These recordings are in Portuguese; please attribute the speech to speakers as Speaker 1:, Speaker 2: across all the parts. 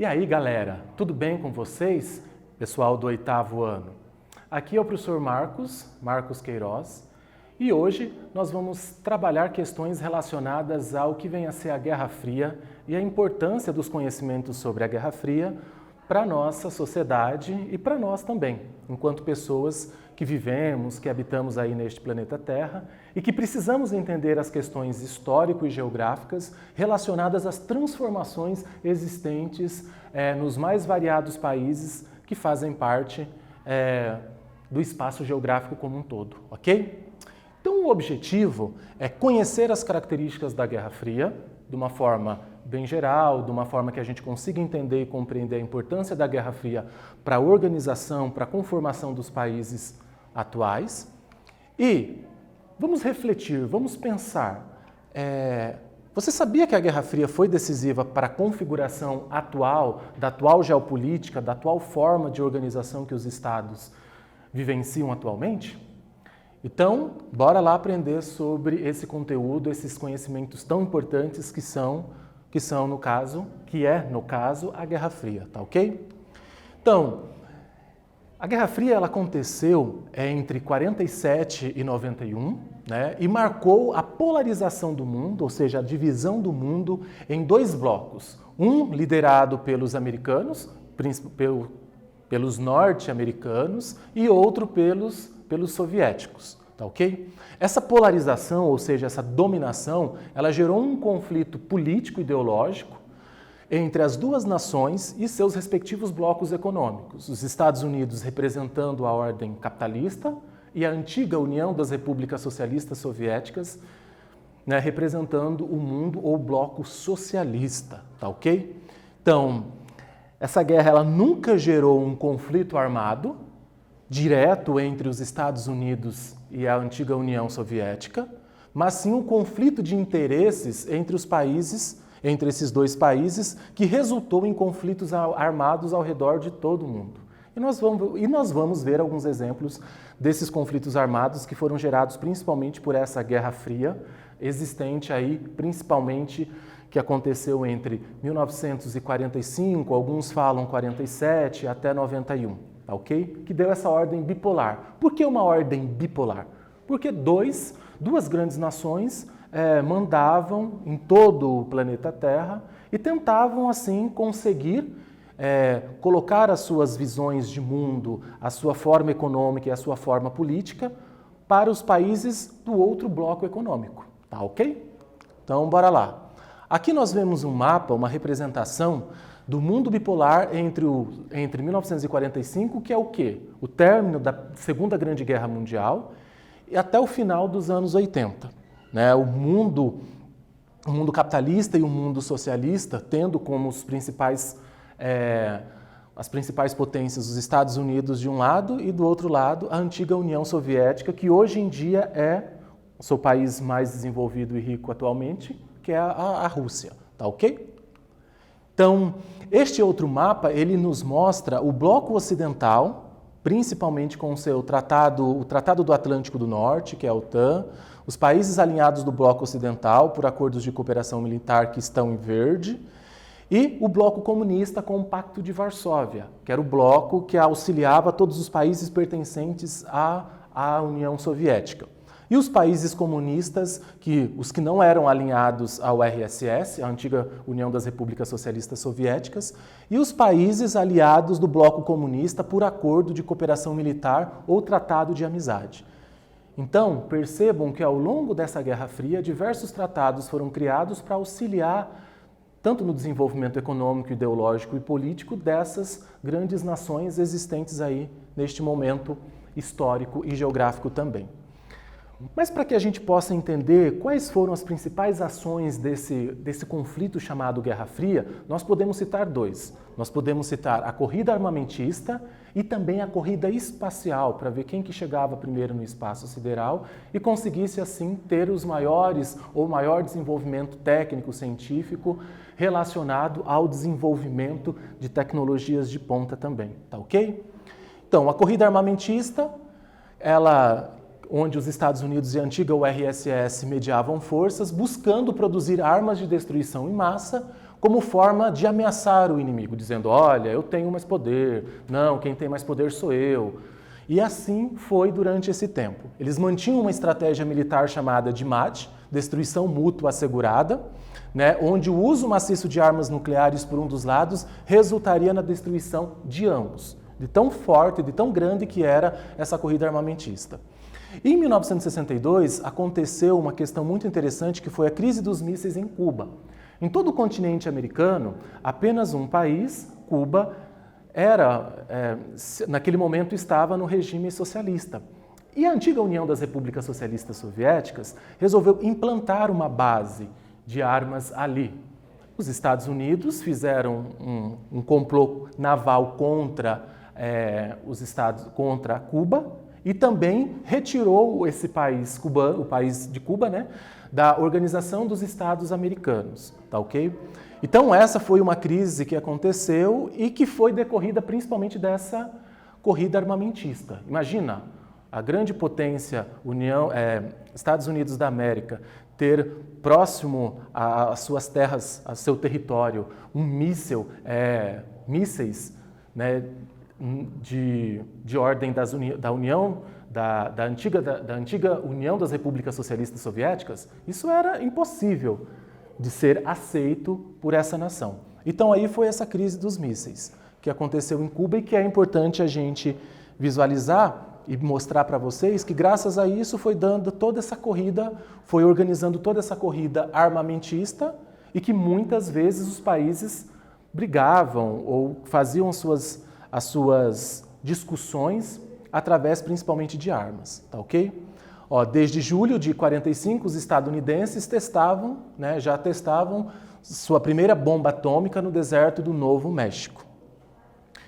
Speaker 1: E aí, galera, tudo bem com vocês? Pessoal do 8º ano. Aqui é o professor Marcos Queiroz, e hoje nós vamos trabalhar questões relacionadas ao que vem a ser a Guerra Fria e a importância dos conhecimentos sobre a Guerra Fria para a nossa sociedade e para nós também, enquanto pessoas que vivemos, que habitamos aí neste planeta Terra e que precisamos entender as questões histórico e geográficas relacionadas às transformações existentes nos mais variados países que fazem parte do espaço geográfico como um todo, ok? Então o objetivo é conhecer as características da Guerra Fria de uma forma bem geral, de uma forma que a gente consiga entender e compreender a importância da Guerra Fria para a organização, para a conformação dos países atuais. E vamos refletir, vamos pensar. Você sabia que a Guerra Fria foi decisiva para a configuração atual, da atual geopolítica, da atual forma de organização que os Estados vivenciam atualmente? Então, bora lá aprender sobre esse conteúdo, esses conhecimentos tão importantes que é, no caso, a Guerra Fria, tá ok? Então, a Guerra Fria ela aconteceu entre 47 e 91, né, e marcou a polarização do mundo, ou seja, a divisão do mundo em dois blocos. Um liderado pelos americanos, pelos norte-americanos, e outro pelos soviéticos, tá ok? Essa polarização, ou seja, essa dominação, ela gerou um conflito político-ideológico entre as duas nações e seus respectivos blocos econômicos. Os Estados Unidos representando a ordem capitalista e a antiga União das Repúblicas Socialistas Soviéticas, né, representando o mundo ou bloco socialista, tá ok? Então, essa guerra ela nunca gerou um conflito armado direto entre os Estados Unidos e a antiga União Soviética, mas sim um conflito de interesses entre os países, entre esses dois países, que resultou em conflitos armados ao redor de todo o mundo. E nós vamos ver alguns exemplos desses conflitos armados que foram gerados principalmente por essa Guerra Fria, existente aí principalmente que aconteceu entre 1945, alguns falam 47, até 91. Tá, ok? Que deu essa ordem bipolar. Por que uma ordem bipolar? Porque duas grandes nações mandavam em todo o planeta Terra e tentavam, assim, conseguir colocar as suas visões de mundo, a sua forma econômica e a sua forma política para os países do outro bloco econômico. Tá, ok? Então, bora lá. Aqui nós vemos um mapa, uma representação do mundo bipolar entre 1945, que é o quê? O término da Segunda Grande Guerra Mundial, e até o final dos anos 80. Né? O mundo capitalista e o mundo socialista, tendo como as principais potências os Estados Unidos de um lado e do outro lado a antiga União Soviética, que hoje em dia é o seu país mais desenvolvido e rico atualmente, que é a Rússia. Tá ok? Então, este outro mapa, ele nos mostra o bloco ocidental, principalmente com o Tratado do Atlântico do Norte, que é a OTAN, os países alinhados do bloco ocidental por acordos de cooperação militar que estão em verde, e o bloco comunista com o Pacto de Varsóvia, que era o bloco que auxiliava todos os países pertencentes à União Soviética. E os países comunistas, os que não eram alinhados ao RSS, a antiga União das Repúblicas Socialistas Soviéticas, e os países aliados do bloco comunista por acordo de cooperação militar ou tratado de amizade. Então, percebam que ao longo dessa Guerra Fria, diversos tratados foram criados para auxiliar tanto no desenvolvimento econômico, ideológico e político dessas grandes nações existentes aí neste momento histórico e geográfico também. Mas para que a gente possa entender quais foram as principais ações desse conflito chamado Guerra Fria, nós podemos citar dois. Nós podemos citar a corrida armamentista e também a corrida espacial, para ver quem que chegava primeiro no espaço sideral e conseguisse assim ter o maior desenvolvimento técnico, científico relacionado ao desenvolvimento de tecnologias de ponta também, tá ok? Então, a corrida armamentista, onde os Estados Unidos e a antiga URSS mediavam forças, buscando produzir armas de destruição em massa como forma de ameaçar o inimigo, dizendo, olha, eu tenho mais poder, não, quem tem mais poder sou eu. E assim foi durante esse tempo. Eles mantinham uma estratégia militar chamada de MAD, destruição mútua assegurada, né, onde o uso maciço de armas nucleares por um dos lados resultaria na destruição de ambos, de tão forte, de tão grande que era essa corrida armamentista. Em 1962, aconteceu uma questão muito interessante que foi a crise dos mísseis em Cuba. Em todo o continente americano, apenas um país, Cuba, naquele momento estava no regime socialista. E a antiga União das Repúblicas Socialistas Soviéticas resolveu implantar uma base de armas ali. Os Estados Unidos fizeram um complô naval contra contra Cuba e também retirou esse país, o país de Cuba, né, da Organização dos Estados Americanos, tá ok? Então essa foi uma crise que aconteceu e que foi decorrida principalmente dessa corrida armamentista. Imagina, a grande potência Estados Unidos da América ter próximo às suas terras, ao seu território, mísseis, né, de ordem da antiga União das Repúblicas Socialistas Soviéticas, isso era impossível de ser aceito por essa nação. Então aí foi essa crise dos mísseis que aconteceu em Cuba e que é importante a gente visualizar e mostrar para vocês que graças a isso foi dando toda essa corrida, foi organizando toda essa corrida armamentista e que muitas vezes os países brigavam ou faziam as suas discussões através principalmente de armas, tá ok? Desde julho de 45, os estadunidenses já testavam sua primeira bomba atômica no deserto do Novo México.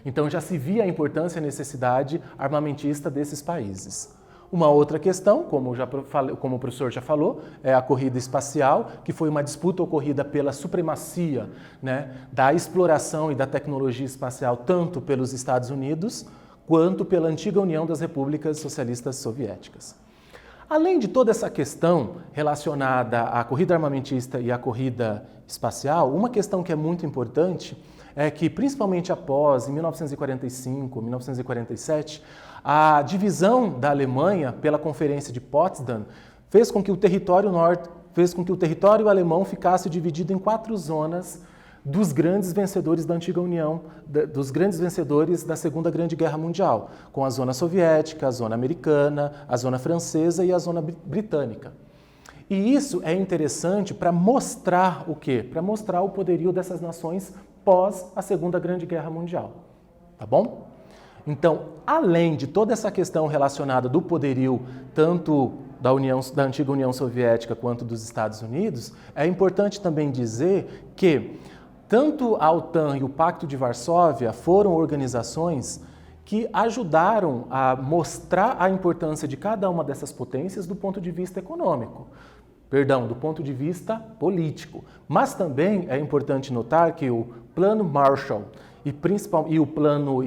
Speaker 1: Então já se via a importância e a necessidade armamentista desses países. Uma outra questão, como o professor já falou, é a corrida espacial, que foi uma disputa ocorrida pela supremacia, né, da exploração e da tecnologia espacial tanto pelos Estados Unidos quanto pela antiga União das Repúblicas Socialistas Soviéticas. Além de toda essa questão relacionada à corrida armamentista e à corrida espacial, uma questão que é muito importante é que, principalmente após, em 1945, 1947, a divisão da Alemanha pela Conferência de Potsdam fez com que o território alemão ficasse dividido em 4 zonas dos grandes vencedores da antiga União, dos grandes vencedores da Segunda Grande Guerra Mundial, com a zona soviética, a zona americana, a zona francesa e a zona britânica. E isso é interessante para mostrar o quê? Para mostrar o poderio dessas nações pós a Segunda Grande Guerra Mundial, tá bom? Então, além de toda essa questão relacionada do poderio tanto da antiga União Soviética quanto dos Estados Unidos, é importante também dizer que tanto a OTAN e o Pacto de Varsóvia foram organizações que ajudaram a mostrar a importância de cada uma dessas potências do ponto de vista econômico. Do ponto de vista político. Mas também é importante notar que o Plano Marshall e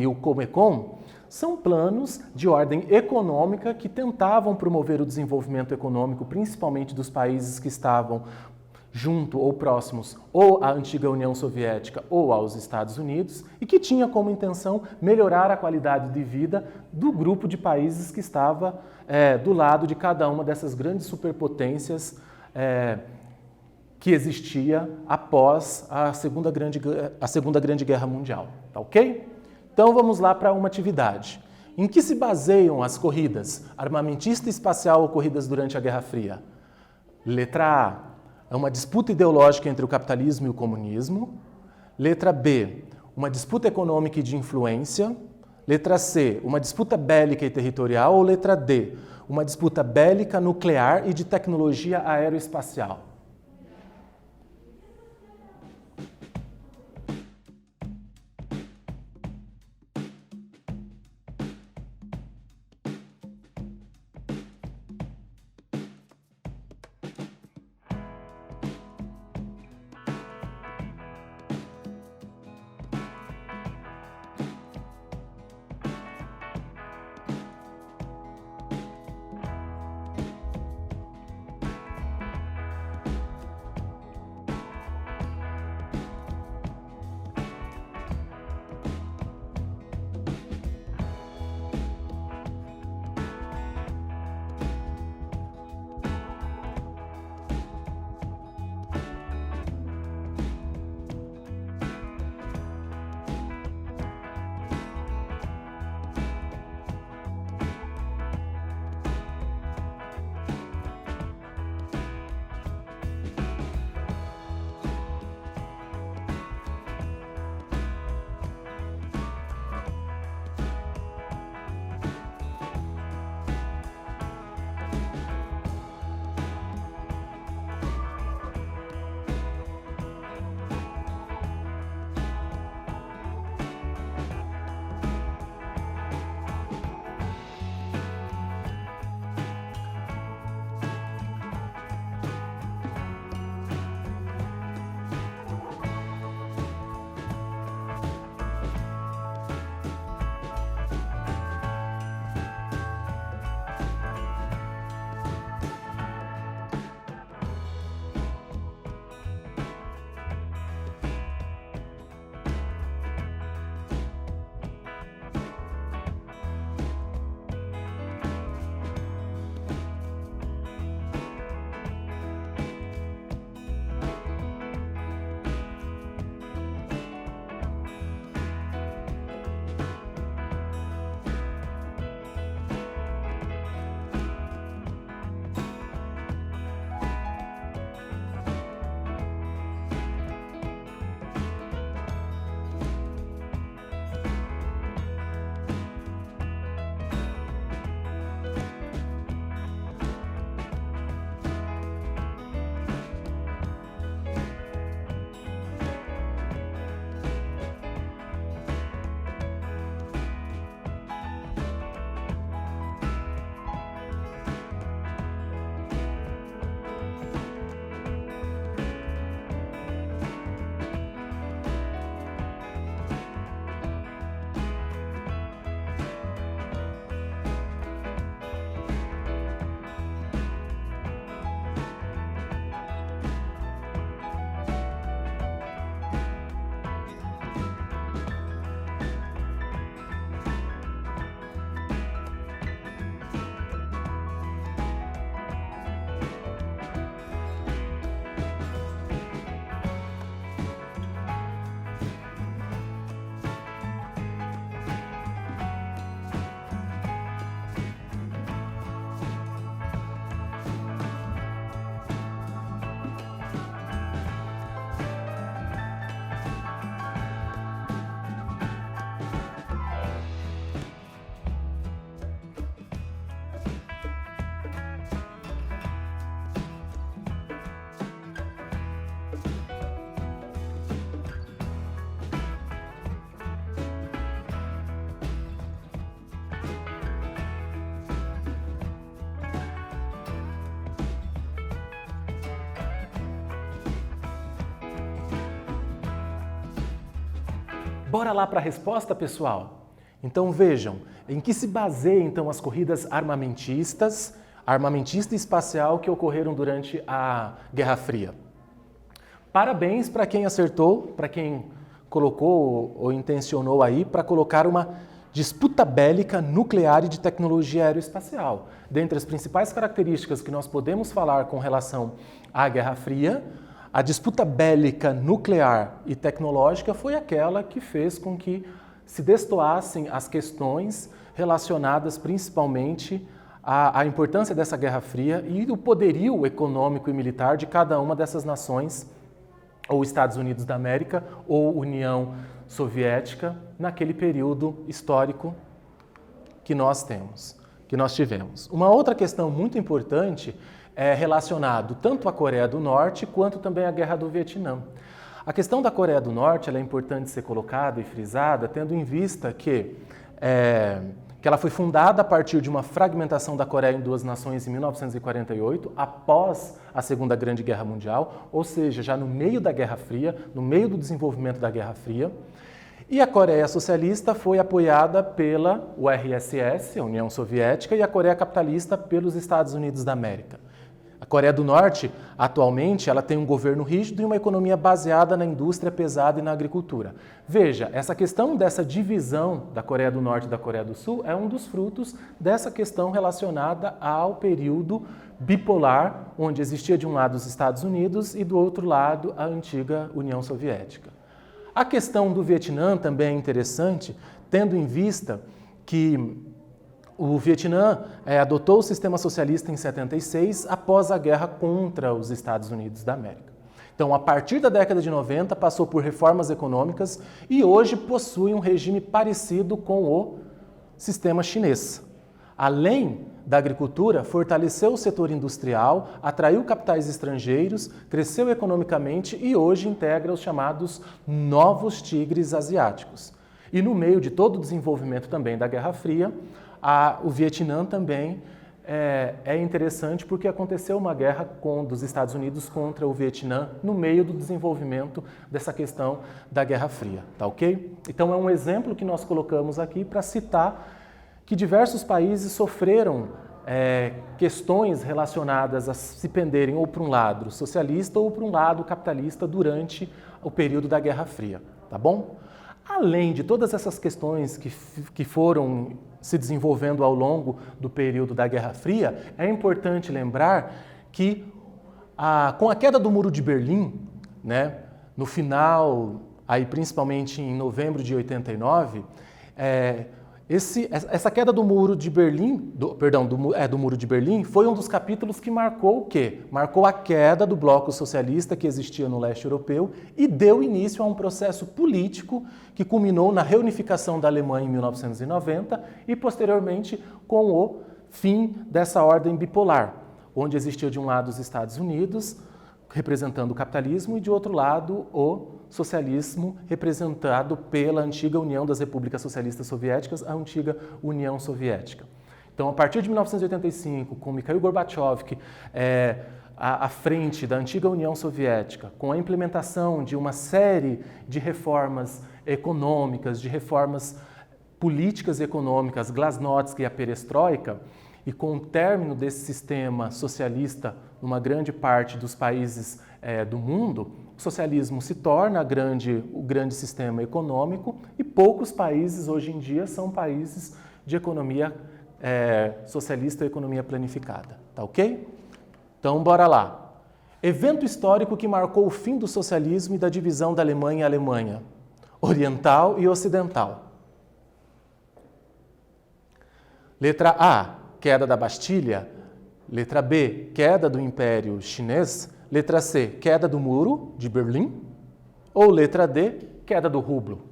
Speaker 1: o Comecon são planos de ordem econômica que tentavam promover o desenvolvimento econômico, principalmente dos países que estavam junto ou próximos ou à antiga União Soviética ou aos Estados Unidos e que tinha como intenção melhorar a qualidade de vida do grupo de países que estava do lado de cada uma dessas grandes superpotências que existia após a Segunda Grande Guerra Mundial, tá ok? Então vamos lá para uma atividade. Em que se baseiam as corridas armamentista e espacial ocorridas durante a Guerra Fria? Letra A. É uma disputa ideológica entre o capitalismo e o comunismo. Letra B, uma disputa econômica e de influência. Letra C, uma disputa bélica e territorial. Ou letra D, uma disputa bélica, nuclear e de tecnologia aeroespacial. Bora lá para a resposta, pessoal? Então vejam, em que se baseia então as corridas armamentista e espacial que ocorreram durante a Guerra Fria? Parabéns para quem acertou, para quem colocou ou intencionou aí para colocar uma disputa bélica nuclear e de tecnologia aeroespacial. Dentre as principais características que nós podemos falar com relação à Guerra Fria, a disputa bélica nuclear e tecnológica foi aquela que fez com que se destoassem as questões relacionadas principalmente à importância dessa Guerra Fria e o poderio econômico e militar de cada uma dessas nações, ou Estados Unidos da América, ou União Soviética, naquele período histórico que nós tivemos. Uma outra questão muito importante é relacionado tanto à Coreia do Norte quanto também à Guerra do Vietnã. A questão da Coreia do Norte ela é importante ser colocada e frisada, tendo em vista que ela foi fundada a partir de uma fragmentação da Coreia em duas nações em 1948, após a Segunda Grande Guerra Mundial, ou seja, já no meio da Guerra Fria, no meio do desenvolvimento da Guerra Fria. E a Coreia Socialista foi apoiada pela URSS, a União Soviética, e a Coreia Capitalista pelos Estados Unidos da América. A Coreia do Norte, atualmente, ela tem um governo rígido e uma economia baseada na indústria pesada e na agricultura. Veja, essa questão dessa divisão da Coreia do Norte e da Coreia do Sul é um dos frutos dessa questão relacionada ao período bipolar, onde existia de um lado os Estados Unidos e do outro lado a antiga União Soviética. A questão do Vietnã também é interessante, tendo em vista que o Vietnã adotou o sistema socialista em 76 após a guerra contra os Estados Unidos da América. Então, a partir da década de 90, passou por reformas econômicas e hoje possui um regime parecido com o sistema chinês. Além da agricultura, fortaleceu o setor industrial, atraiu capitais estrangeiros, cresceu economicamente e hoje integra os chamados novos tigres asiáticos. E no meio de todo o desenvolvimento também da Guerra Fria, o Vietnã também é interessante porque aconteceu uma guerra dos Estados Unidos contra o Vietnã no meio do desenvolvimento dessa questão da Guerra Fria, tá ok? Então é um exemplo que nós colocamos aqui para citar que diversos países sofreram questões relacionadas a se penderem ou para um lado socialista ou para um lado capitalista durante o período da Guerra Fria, tá bom? Além de todas essas questões que foram se desenvolvendo ao longo do período da Guerra Fria, é importante lembrar que com a queda do Muro de Berlim, né, no final, aí principalmente em novembro de 89, essa queda do Muro de Berlim, do Muro de Berlim, foi um dos capítulos que marcou o quê? Marcou a queda do bloco socialista que existia no leste europeu e deu início a um processo político que culminou na reunificação da Alemanha em 1990 e, posteriormente, com o fim dessa ordem bipolar, onde existia de um lado os Estados Unidos, representando o capitalismo, e de outro lado o socialismo, representado pela antiga União das Repúblicas Socialistas Soviéticas, a antiga União Soviética. Então, a partir de 1985, com Mikhail Gorbachev à frente da antiga União Soviética, com a implementação de uma série de reformas econômicas, de reformas políticas e econômicas, Glasnost e a Perestroika, e com o término desse sistema socialista numa grande parte dos países do mundo, o socialismo se torna o grande sistema econômico e poucos países hoje em dia são países de economia socialista ou economia planificada, tá ok? Então, bora lá. Evento histórico que marcou o fim do socialismo e da divisão da Alemanha em Alemanha Oriental e Ocidental. Letra A, queda da Bastilha. Letra B, queda do Império Chinês. Letra C, queda do Muro de Berlim. Ou letra D, queda do rublo.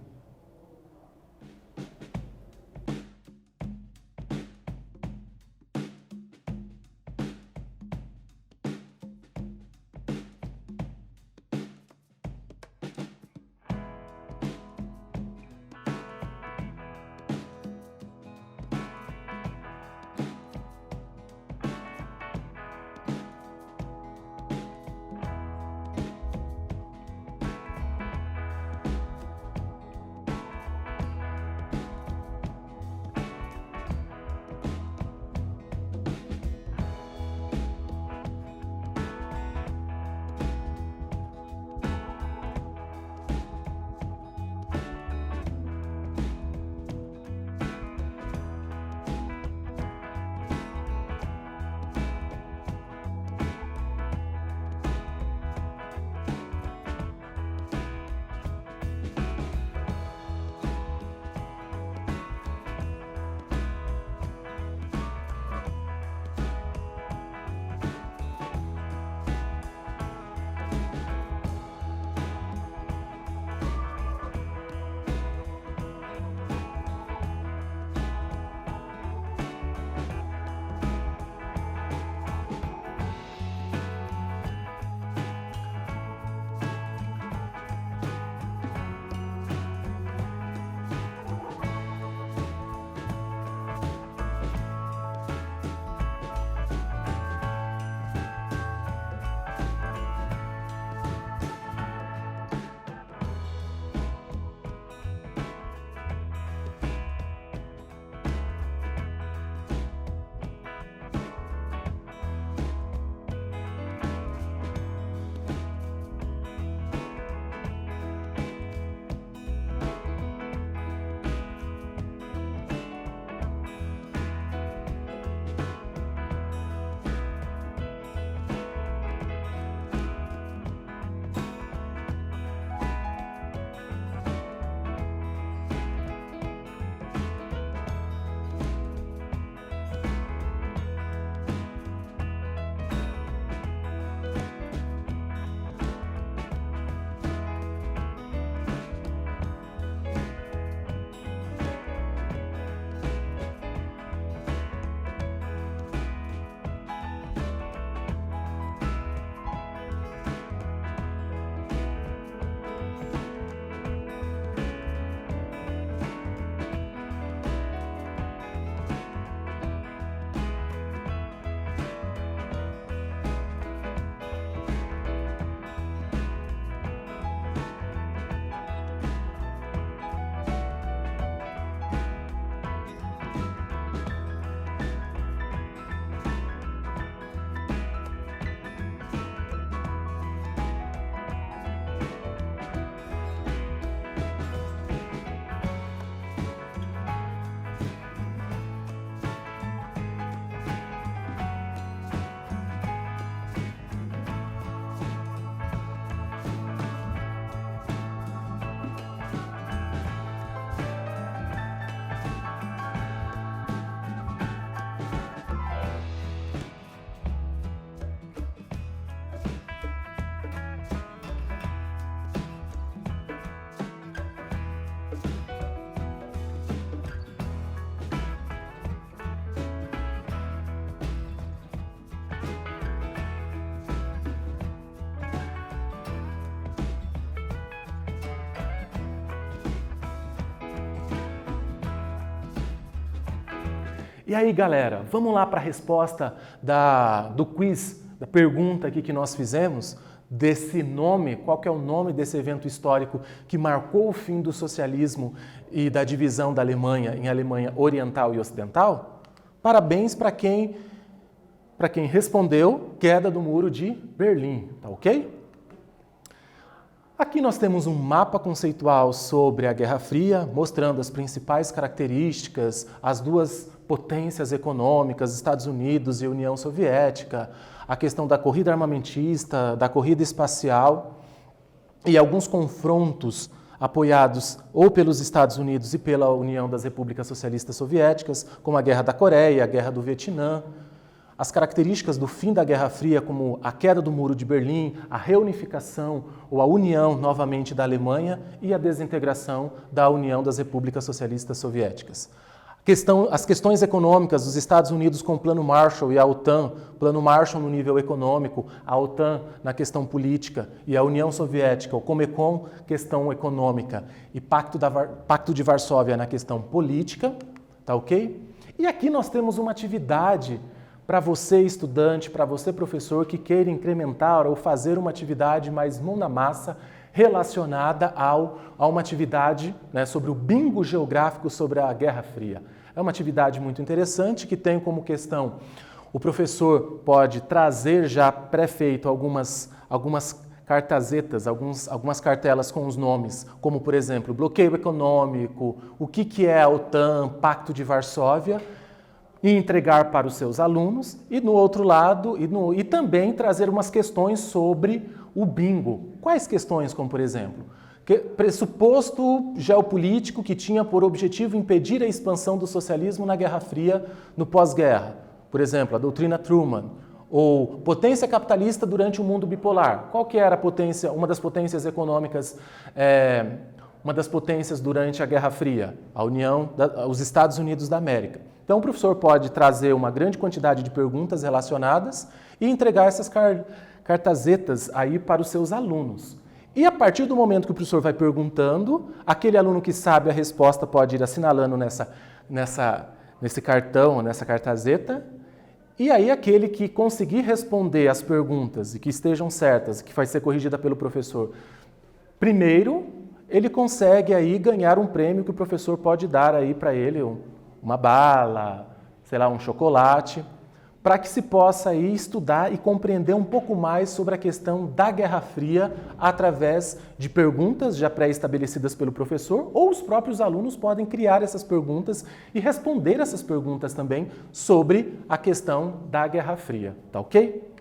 Speaker 1: E aí, galera, vamos lá para a resposta do quiz, da pergunta aqui que nós fizemos, desse nome, qual que é o nome desse evento histórico que marcou o fim do socialismo e da divisão da Alemanha em Alemanha Oriental e Ocidental? Parabéns para quem respondeu, queda do Muro de Berlim, tá ok? Aqui nós temos um mapa conceitual sobre a Guerra Fria, mostrando as principais características, as duas potências econômicas, Estados Unidos e União Soviética, a questão da corrida armamentista, da corrida espacial e alguns confrontos apoiados ou pelos Estados Unidos e pela União das Repúblicas Socialistas Soviéticas, como a Guerra da Coreia, a Guerra do Vietnã. As características do fim da Guerra Fria, como a queda do Muro de Berlim, a reunificação ou a união novamente da Alemanha e a desintegração da União das Repúblicas Socialistas Soviéticas. As questões econômicas dos Estados Unidos com o Plano Marshall e a OTAN, Plano Marshall no nível econômico, a OTAN na questão política e a União Soviética, o Comecon, questão econômica, e Pacto de Varsóvia na questão política, tá ok? E aqui nós temos uma atividade para você, estudante, para você, professor, que queira incrementar ou fazer uma atividade mais mão na massa relacionada a uma atividade, né, sobre o bingo geográfico sobre a Guerra Fria. É uma atividade muito interessante que tem como questão, o professor pode trazer já pré-feito algumas cartazetas, algumas cartelas com os nomes, como por exemplo, bloqueio econômico, o que é a OTAN, Pacto de Varsóvia, e entregar para os seus alunos, e no outro lado, e também trazer umas questões sobre o bingo. Quais questões, como por exemplo, pressuposto geopolítico que tinha por objetivo impedir a expansão do socialismo na Guerra Fria no pós-guerra, por exemplo, a doutrina Truman, ou potência capitalista durante o mundo bipolar. Qual que era a potência, uma das potências econômicas, uma das potências durante a Guerra Fria? Os Estados Unidos da América. Então, o professor pode trazer uma grande quantidade de perguntas relacionadas e entregar essas cartazetas aí para os seus alunos. E a partir do momento que o professor vai perguntando, aquele aluno que sabe a resposta pode ir assinalando nesse cartão, nessa cartazeta, e aí aquele que conseguir responder as perguntas e que estejam certas, que vai ser corrigida pelo professor, primeiro, ele consegue aí ganhar um prêmio que o professor pode dar aí para ele, uma bala, sei lá, um chocolate, para que se possa aí estudar e compreender um pouco mais sobre a questão da Guerra Fria através de perguntas já pré-estabelecidas pelo professor, ou os próprios alunos podem criar essas perguntas e responder essas perguntas também sobre a questão da Guerra Fria, tá ok?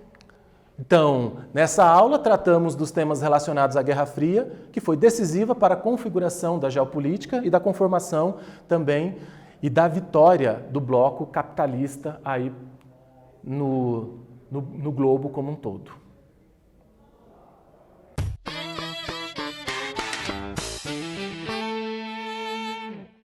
Speaker 1: Então, nessa aula tratamos dos temas relacionados à Guerra Fria, que foi decisiva para a configuração da geopolítica e da conformação também e da vitória do bloco capitalista aí no globo como um todo.